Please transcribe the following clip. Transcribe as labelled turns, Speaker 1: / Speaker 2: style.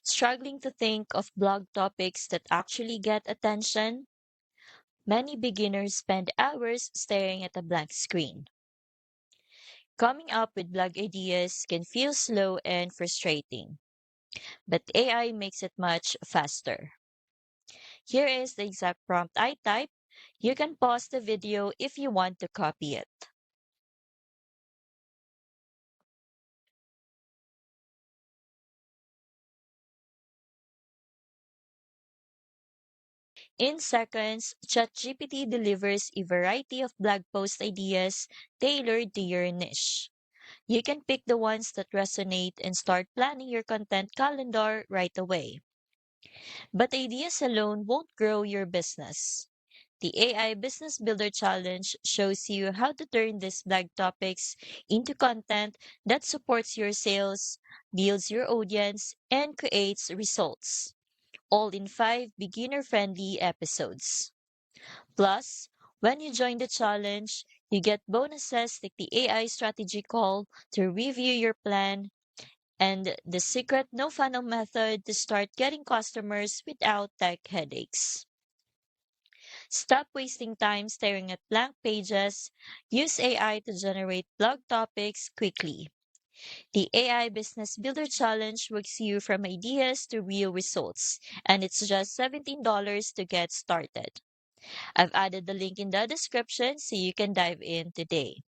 Speaker 1: Struggling to think of blog topics that actually get attention? Many beginners spend hours staring at a blank screen. Coming up with blog ideas can feel slow and frustrating, but AI makes it much faster. Here is the exact prompt I typed. You can pause the video if you want to copy it. In seconds, ChatGPT delivers a variety of blog post ideas tailored to your niche. You can pick the ones that resonate and start planning your content calendar right away. But ideas alone won't grow your business. The AI Business Builder Challenge shows you how to turn these blog topics into content that supports your sales, builds your audience, and creates results, all in 5 beginner-friendly episodes. Plus, when you join the challenge, you get bonuses like the AI strategy call to review your plan and the secret no funnel method to start getting customers without tech headaches. Stop wasting time staring at blank pages. Use AI to generate blog topics quickly. The AI Business Builder Challenge works you from ideas to real results, and it's just $17 to get started. I've added the link in the description so you can dive in today.